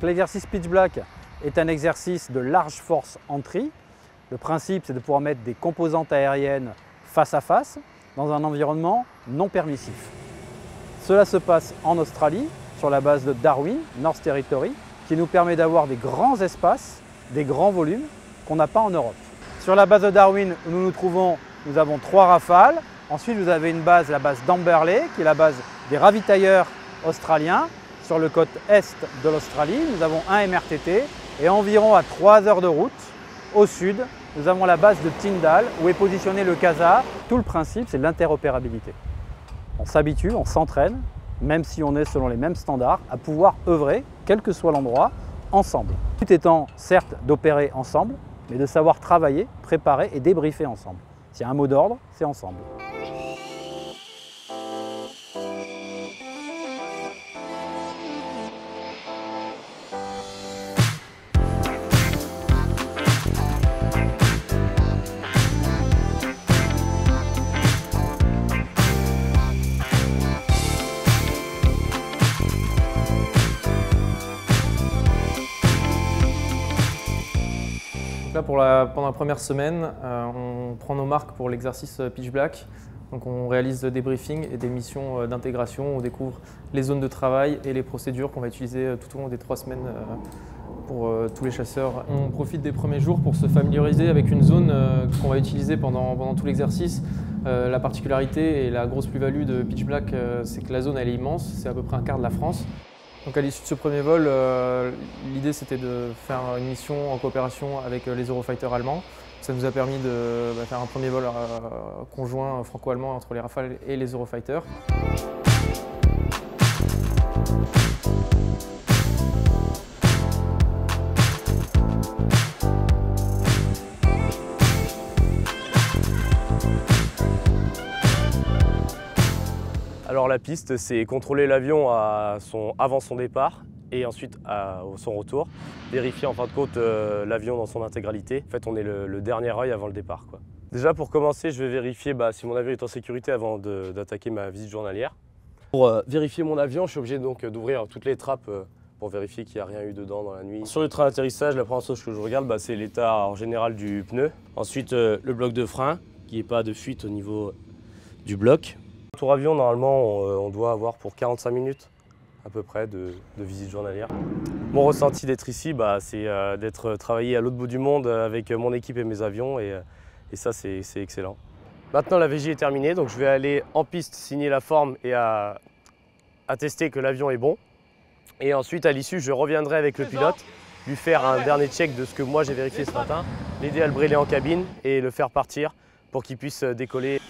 l'exercice pitch black est un exercice de large force entry. Le principe, c'est de pouvoir mettre des composantes aériennes face à face dans un environnement non permissif. Cela se passe en Australie, sur la base de Darwin, North Territory, qui nous permet d'avoir des grands espaces, des grands volumes qu'on n'a pas en Europe. Sur la base de Darwin où nous nous trouvons, nous avons 3 rafales. Ensuite, vous avez une base, la base d'Amberley, qui est la base des ravitailleurs australiens. Sur le côte est de l'Australie, nous avons un MRTT et environ à 3 heures de route au sud, nous avons la base de Tyndall où est positionné le CASA. Tout le principe, c'est l'interopérabilité. On s'habitue, on s'entraîne, même si on est selon les mêmes standards, à pouvoir œuvrer, quel que soit l'endroit, ensemble. Tout étant certes d'opérer ensemble, mais de savoir travailler, préparer et débriefer ensemble. S'il y a un mot d'ordre, c'est ensemble. Là, pendant la première semaine, on prend nos marques pour l'exercice pitch black. Donc on réalise des briefings et des missions d'intégration. On découvre les zones de travail et les procédures qu'on va utiliser tout au long des 3 semaines pour tous les chasseurs. On profite des premiers jours pour se familiariser avec une zone qu'on va utiliser pendant tout l'exercice. La particularité et la grosse plus-value de pitch black, c'est que la zone elle est immense, c'est à peu près un quart de la France. Donc à l'issue de ce premier vol, l'idée c'était de faire une mission en coopération avec les Eurofighters allemands. Ça nous a permis de faire un premier vol conjoint franco-allemand entre les Rafales et les Eurofighters. Alors la piste, c'est contrôler l'avion avant son départ et ensuite à son retour. Vérifier en fin de compte l'avion dans son intégralité. En fait, on est le dernier œil avant le départ, quoi. Déjà pour commencer, je vais vérifier si mon avion est en sécurité avant d'attaquer ma visite journalière. Pour vérifier mon avion, je suis obligé donc d'ouvrir toutes les trappes pour vérifier qu'il n'y a rien eu dedans dans la nuit. Sur le train d'atterrissage, la première chose que je regarde, c'est l'état en général du pneu. Ensuite, le bloc de frein, qu'il n'y ait pas de fuite au niveau du bloc. Tour avion, normalement, on doit avoir pour 45 minutes à peu près de visite journalière. Mon ressenti d'être ici, c'est d'être travaillé à l'autre bout du monde avec mon équipe et mes avions et ça, c'est excellent. Maintenant, la VJ est terminée, donc je vais aller en piste signer la forme et attester que l'avion est bon. Et ensuite, à l'issue, je reviendrai avec le pilote, lui faire un dernier check de ce que moi j'ai vérifié ce matin, l'aider à le brûler en cabine et le faire partir pour qu'il puisse décoller.